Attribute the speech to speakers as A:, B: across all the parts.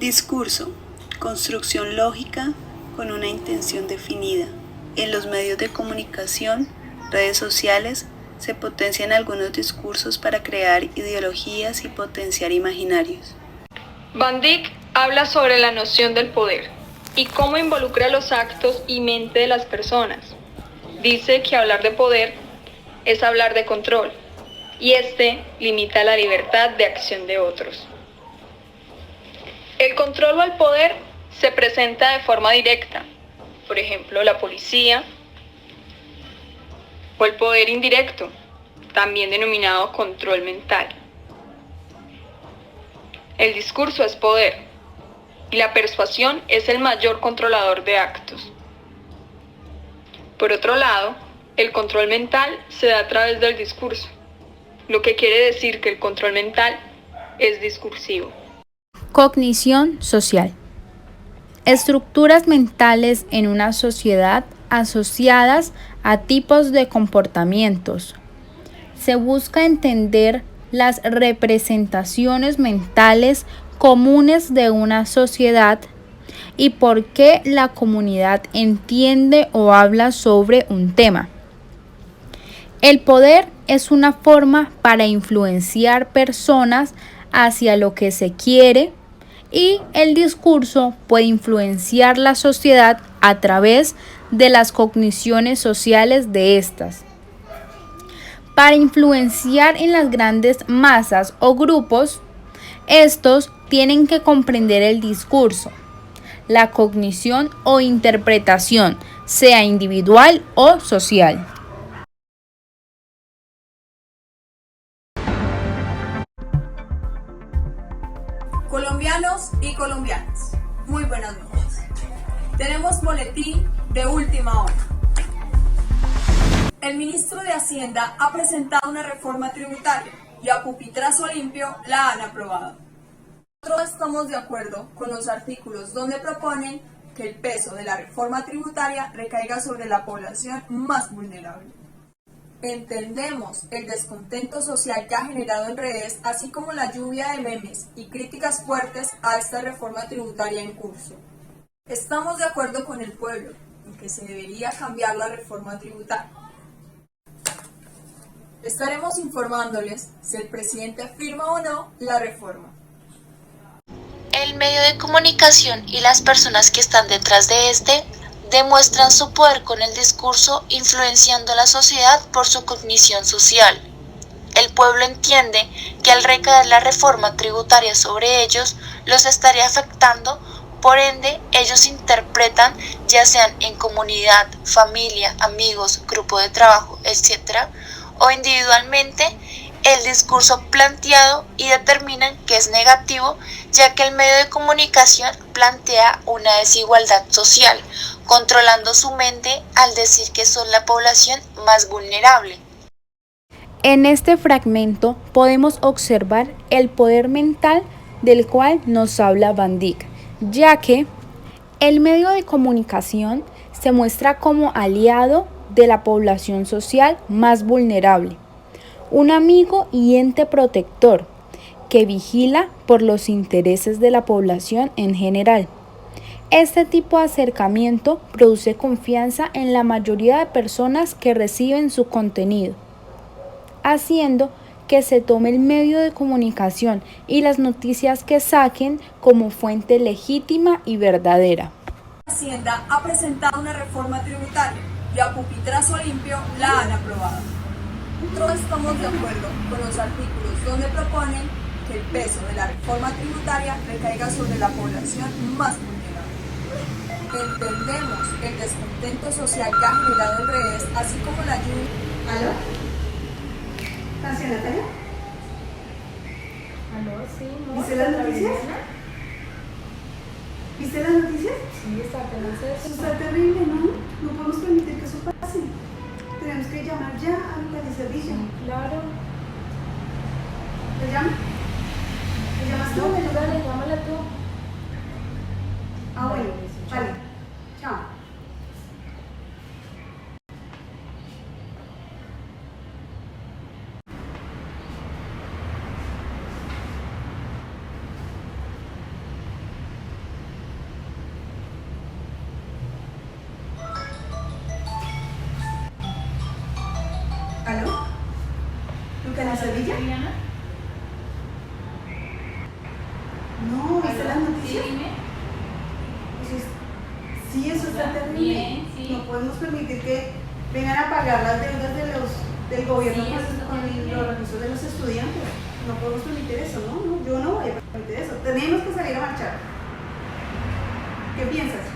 A: Discurso, construcción lógica con una intención definida. En los medios de comunicación, redes sociales, se potencian algunos discursos para crear ideologías y potenciar imaginarios.
B: Van Dijk habla sobre la noción del poder y cómo involucra los actos y mente de las personas. Dice que hablar de poder es hablar de control y este limita la libertad de acción de otros. El control o el poder se presenta de forma directa, por ejemplo, la policía, o el poder indirecto, también denominado control mental. El discurso es poder y la persuasión es el mayor controlador de actos. Por otro lado, el control mental se da a través del discurso, lo que quiere decir que el control mental es discursivo.
C: Cognición social. Estructuras mentales en una sociedad asociadas a tipos de comportamientos. Se busca entender las representaciones mentales comunes de una sociedad y por qué la comunidad entiende o habla sobre un tema. El poder es una forma para influenciar personas hacia lo que se quiere y el discurso puede influenciar la sociedad a través de las cogniciones sociales de estas. Para influenciar en las grandes masas o grupos, estos tienen que comprender el discurso, la cognición o interpretación, sea individual o social.
D: Colombianos y colombianas, muy buenas noches. Tenemos boletín de última hora. El ministro de Hacienda ha presentado una reforma tributaria y a pupitrazo limpio la han aprobado. Nosotros estamos de acuerdo con los artículos donde proponen que el peso de la reforma tributaria recaiga sobre la población más vulnerable. Entendemos el descontento social que ha generado en redes, así como la lluvia de memes y críticas fuertes a esta reforma tributaria en curso. Estamos de acuerdo con el pueblo en que se debería cambiar la reforma tributaria. Estaremos informándoles si el presidente firma o no la reforma.
E: El medio de comunicación y las personas que están detrás de este demuestran su poder con el discurso, influenciando a la sociedad por su cognición social. El pueblo entiende que al recaer la reforma tributaria sobre ellos, los estaría afectando, por ende, ellos interpretan, ya sean en comunidad, familia, amigos, grupo de trabajo, etc., o individualmente, el discurso planteado y determinan que es negativo, ya que el medio de comunicación plantea una desigualdad social, controlando su mente al decir que son la población más vulnerable.
C: En este fragmento podemos observar el poder mental del cual nos habla Van Dijk, ya que el medio de comunicación se muestra como aliado de la población social más vulnerable, un amigo y ente protector que vigila por los intereses de la población en general. Este tipo de acercamiento produce confianza en la mayoría de personas que reciben su contenido, haciendo que se tome el medio de comunicación y las noticias que saquen como fuente legítima y verdadera.
D: Hacienda ha presentado una reforma tributaria y a pupitrazo limpio la han aprobado. Nosotros estamos de acuerdo con los artículos donde proponen que el peso de la reforma tributaria recaiga sobre la población más vulnerable. Entendemos el descontento social que ha generado en redes, así como la lluvia.
F: ¿Aló? ¿Estás en Natalia?
G: ¿Aló? Sí, ¿no?
F: ¿Viste las noticias? ¿Viste las noticias?
G: Sí, está terrible.
F: Eso está terrible, ¿no? No podemos permitir que eso pase. Tenemos que llamar ya a la de servicio.
G: Claro.
F: ¿Te llamo? ¿Te llamas tú?
G: No, dale, llámala tú.
F: Ah, bueno, vale. Chao. ¿Lucana Sevilla? No, ¿viste las noticias? Pues sí, eso está terrible.
G: Bien, sí.
F: No podemos permitir que vengan a pagar las deudas del gobierno
G: Sí,
F: con
G: eso está
F: con
G: terrible.
F: los recursos de los estudiantes. No podemos permitir eso, ¿no? Yo no voy a permitir eso. Tenemos que salir a marchar. ¿Qué piensas?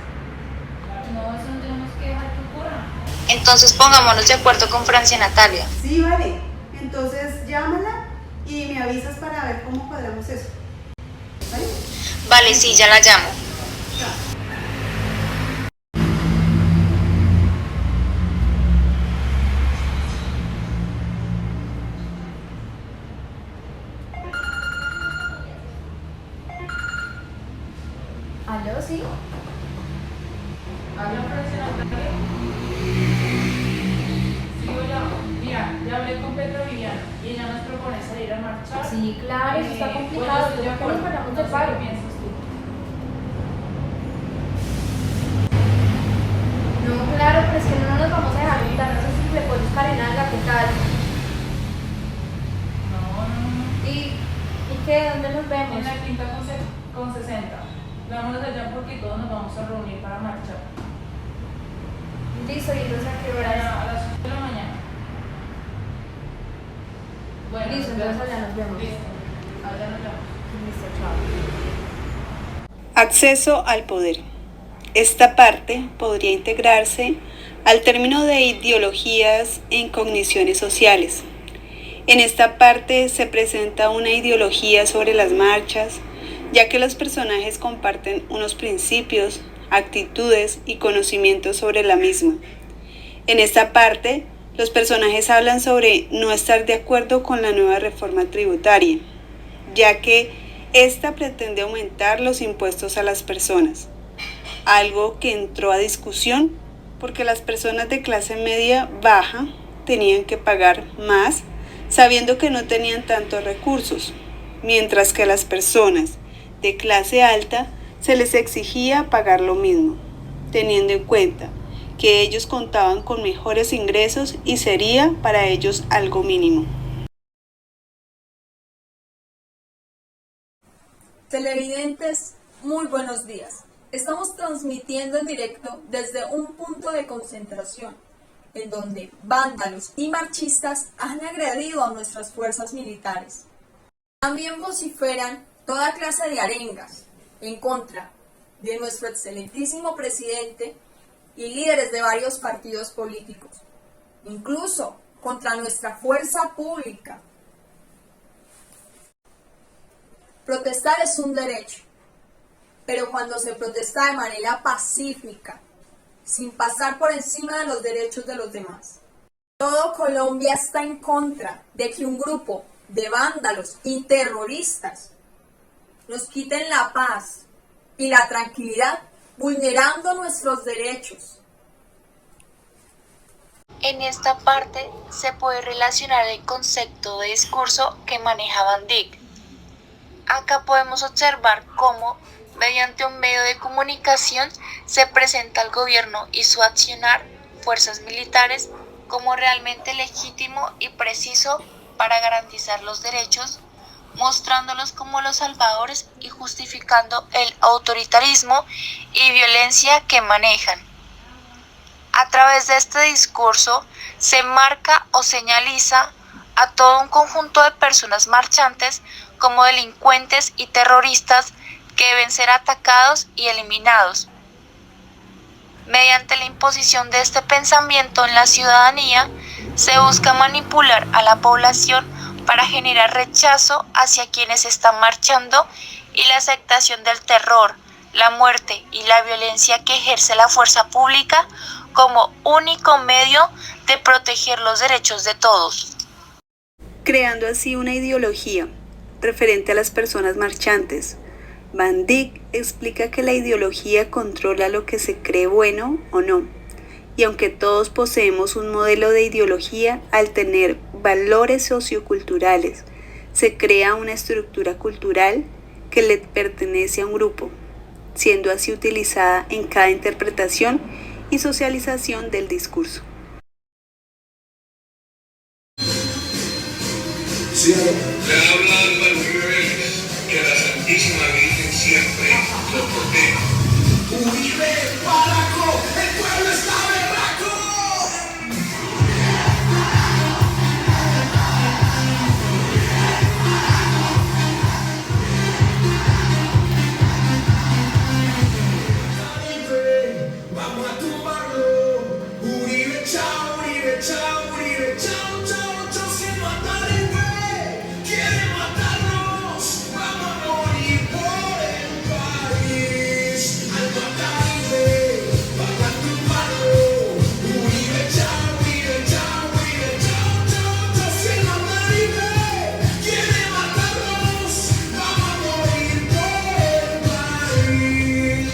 G: No, eso no tenemos que dejar que ocurra.
E: Entonces pongámonos de acuerdo con Francia Natalia.
F: Sí, vale. Entonces llámala y me avisas para ver cómo cuadramos eso. ¿Vale?
E: Vale, sí, ya la llamo.
C: ¿Aló, sí?
G: ¿Habla Francia Natalia? Sí, hola. Mira, ya hablé con Petra Viviana y ella nos propone salir a marchar.
C: Sí, claro, eso está
G: Bueno,
C: complicado.
G: estoy de
C: ¿Qué
G: acuerdo.
C: nos paramos
G: No
C: de
G: sé
C: paro?
G: ¿Qué piensas tú?
C: No, claro, pero es que no nos vamos a dejar quitar esos simples carenanga, ¿qué tal?
G: No.
C: ¿Y qué? ¿Dónde nos vemos?
G: En la quinta con 60. Vámonos allá porque todos nos vamos a reunir para marchar.
C: Listo, ¿y entonces a qué hora es?
G: A las 8 de la mañana. Bueno,
C: Listo, entonces allá nos vemos.
G: Listo. Allá nos vemos.
C: Listo, chao.
A: Acceso al poder. Esta parte podría integrarse al término de ideologías en cogniciones sociales. En esta parte se presenta una ideología sobre las marchas, ya que los personajes comparten unos principios, actitudes y conocimientos sobre la misma. En esta parte, los personajes hablan sobre no estar de acuerdo con la nueva reforma tributaria, ya que esta pretende aumentar los impuestos a las personas, algo que entró a discusión porque las personas de clase media baja tenían que pagar más sabiendo que no tenían tantos recursos, mientras que a las personas de clase alta se les exigía pagar lo mismo, teniendo en cuenta que ellos contaban con mejores ingresos y sería para ellos algo mínimo.
D: Televidentes, muy buenos días. Estamos transmitiendo en directo desde un punto de concentración, en donde vándalos y marchistas han agredido a nuestras fuerzas militares. También vociferan toda clase de arengas en contra de nuestro excelentísimo presidente y líderes de varios partidos políticos, incluso contra nuestra fuerza pública. Protestar es un derecho, pero cuando se protesta de manera pacífica, sin pasar por encima de los derechos de los demás. Todo Colombia está en contra de que un grupo de vándalos y terroristas nos quiten la paz y la tranquilidad, vulnerando nuestros derechos.
E: En esta parte se puede relacionar el concepto de discurso que maneja Van Dyck. Acá podemos observar cómo, mediante un medio de comunicación, se presenta al gobierno y su accionar, fuerzas militares, como realmente legítimo y preciso para garantizar los derechos, mostrándolos como los salvadores y justificando el autoritarismo y violencia que manejan. A través de este discurso se marca o señaliza a todo un conjunto de personas marchantes como delincuentes y terroristas que deben ser atacados y eliminados. Mediante la imposición de este pensamiento en la ciudadanía, se busca manipular a la población para generar rechazo hacia quienes están marchando y la aceptación del terror, la muerte y la violencia que ejerce la fuerza pública como único medio de proteger los derechos de todos.
A: Creando así una ideología referente a las personas marchantes. Van Dyck explica que la ideología controla lo que se cree bueno o no, y aunque todos poseemos un modelo de ideología, al tener valores socioculturales, se crea una estructura cultural que le pertenece a un grupo, siendo así utilizada en cada interpretación y socialización del discurso.
H: cielo. Le habla Álvaro Uribe, que la Santísima Virgen siempre lo proteja. Uribe, Paraco, el pueblo está berraco. Vamos a tumbarlo. Uribe, chao, Uribe, chao, Uribe, chao, chao, chao. Se mata el rey, quiere matarnos. Vamos a morir por el país. Al matar al rey, vamos a tumbarlo. Uribe, chao, Uribe, chao, Uribe, chao, chao, chao. Se mata el rey, quiere matarnos. Vamos a morir por el país.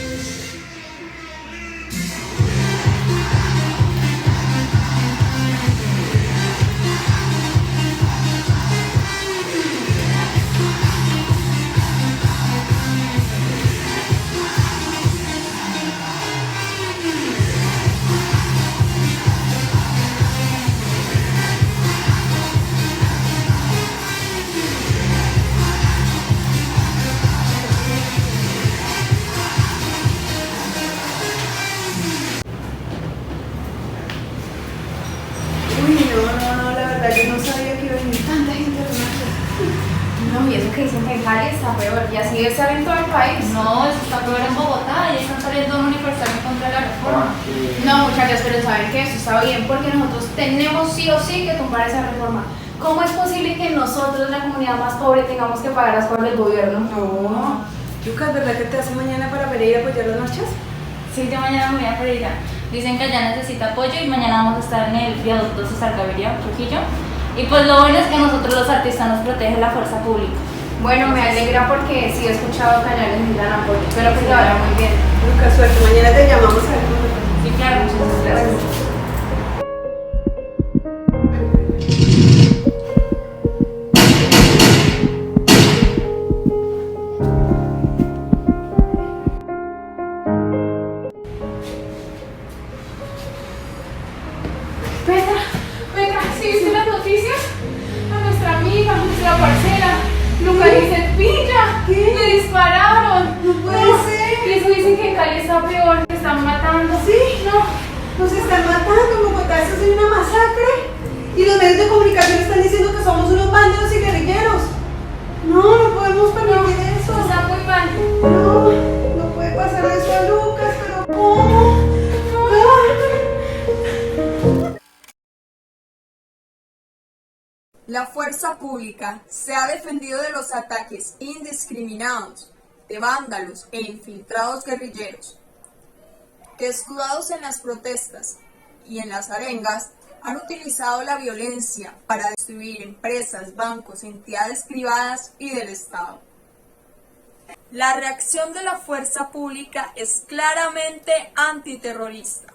F: Uy, no, la verdad, yo no sabía que iba a venir tanta gente a la marcha.
C: No, y eso que dicen que en Cali está peor, y así debe estar en todo el país.
G: No, eso está peor en Bogotá y están saliendo un manifestación contra la reforma.
C: No, muchachos, pero saben que eso está bien porque nosotros tenemos sí o sí que tumbar esa reforma. ¿Cómo es posible que nosotros, la comunidad más pobre, tengamos que pagar las cosas del gobierno?
F: No. Lucas, ¿verdad que te hace mañana para ver ir a apoyar las marchas?
G: Sí, yo mañana me voy a Pereira. Dicen que allá necesita apoyo y mañana vamos a estar en el viaducto César Gaviria, Trujillo. Y pues lo bueno es que nosotros los artistas nos protege la fuerza pública.
C: Bueno, me alegra porque sí he escuchado que allá necesitan apoyo. Espero que te vaya muy bien.
F: Lucas, suerte, mañana te llamamos a ver cómo te fue.
G: Sí, claro, muchas gracias.
C: Petra, ¿sí viste las noticias? A nuestra amiga, nuestra parcera, Lucarín Villa.
F: ¿Qué?
C: Le dispararon.
F: No puede ser.
C: Y eso dicen que en Cali está peor, que están matando.
F: Sí, no, nos están matando en Bogotá, esto es una masacre. Y los medios de comunicación están diciendo que somos unos vándalos y guerrilleros. No podemos permitir eso.
C: Está muy mal.
F: No puede pasar eso a Lucas, pero ¿cómo?
D: La fuerza pública se ha defendido de los ataques indiscriminados de vándalos e infiltrados guerrilleros, que escudados en las protestas y en las arengas han utilizado la violencia para destruir empresas, bancos, entidades privadas y del Estado. La reacción de la fuerza pública es claramente antiterrorista,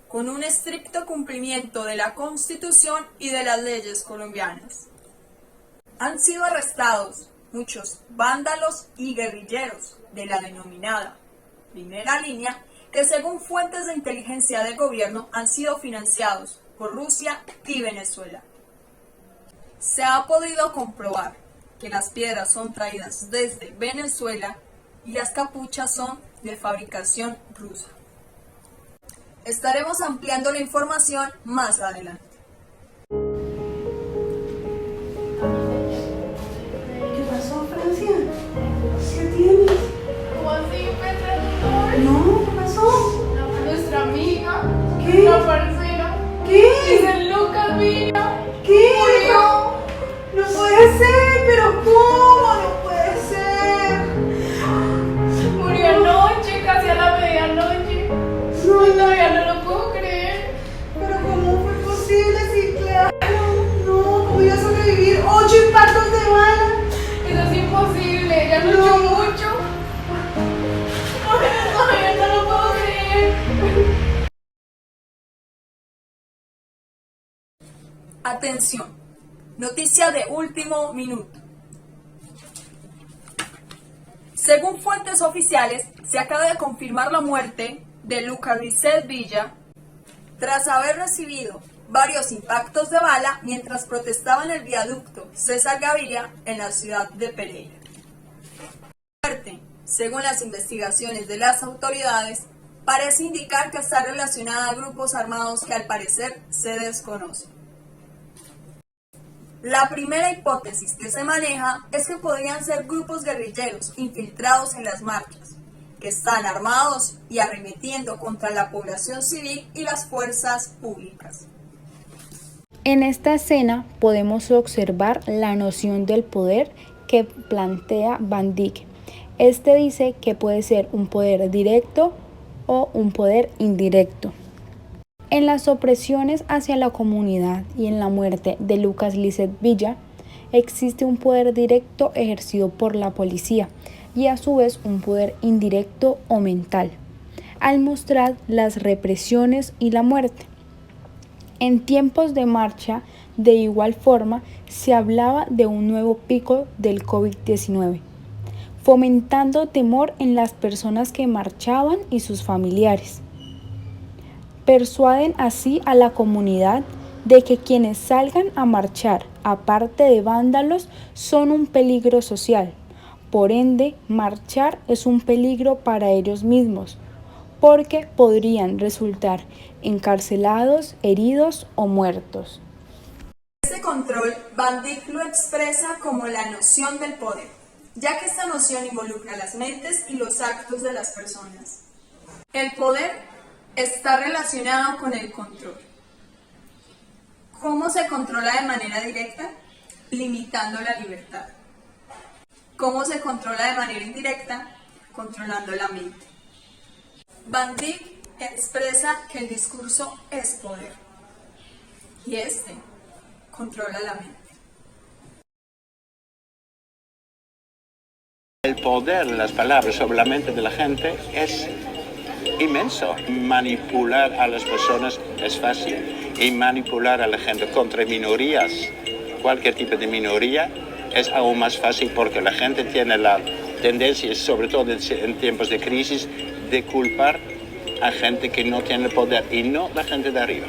D: con un estricto cumplimiento de la Constitución y de las leyes colombianas. Han sido arrestados muchos vándalos y guerrilleros de la denominada primera línea, que según fuentes de inteligencia del gobierno han sido financiados por Rusia y Venezuela. Se ha podido comprobar que las piedras son traídas desde Venezuela y las capuchas son de fabricación rusa. Estaremos ampliando la información más adelante.
F: ¿Qué pasó, Francia? ¿Qué tienes?
C: ¿Cómo así, Petra?
F: No, ¿qué pasó?
C: Nuestra amiga,
F: ¿Qué?
C: la parcera,
F: ¿Qué?
C: dice Lucas Villa.
F: ¿Qué?
C: Murió.
F: No puede ser, pero ¿cómo? No puede ser.
C: Murió anoche, casi a la medianoche.
F: No,
C: Todavía no lo puedo creer.
F: pero ¿cómo fue posible? Sí, claro. No, ¿cómo iba a sobrevivir 8 impactos de bala?
C: Eso es imposible, ella luchó mucho. Todavía no lo puedo creer.
D: Atención, noticia de último minuto. Según fuentes oficiales, se acaba de confirmar la muerte de Lucarín Villa tras haber recibido varios impactos de bala mientras protestaba en el viaducto César Gaviria en la ciudad de Pereira. La muerte, según las investigaciones de las autoridades, parece indicar que está relacionada a grupos armados que al parecer se desconocen. La primera hipótesis que se maneja es que podrían ser grupos guerrilleros infiltrados en las marchas, que están armados y arremetiendo contra la población civil y las fuerzas públicas.
C: En esta escena podemos observar la noción del poder que plantea Van Dyck. Este dice que puede ser un poder directo o un poder indirecto. En las opresiones hacia la comunidad y en la muerte de Lucas Lizeth Villa, existe un poder directo ejercido por la policía y a su vez un poder indirecto o mental, al mostrar las represiones y la muerte. En tiempos de marcha, de igual forma, se hablaba de un nuevo pico del COVID-19, fomentando temor en las personas que marchaban y sus familiares. Persuaden así a la comunidad de que quienes salgan a marchar, aparte de vándalos, son un peligro social. Por ende, marchar es un peligro para ellos mismos, porque podrían resultar encarcelados, heridos o muertos.
D: Este control, Van Dyck lo expresa como la noción del poder, ya que esta noción involucra las mentes y los actos de las personas. El poder está relacionado con el control. ¿Cómo se controla de manera directa? Limitando la libertad. ¿Cómo se controla de manera indirecta? Controlando la mente. Van Dyck expresa que el discurso es poder y este controla la mente.
I: El poder de las palabras sobre la mente de la gente es inmenso. Manipular a las personas es fácil y manipular a la gente contra minorías, cualquier tipo de minoría, es aún más fácil porque la gente tiene la tendencia, sobre todo en tiempos de crisis, de culpar a gente que no tiene poder y no la gente de arriba.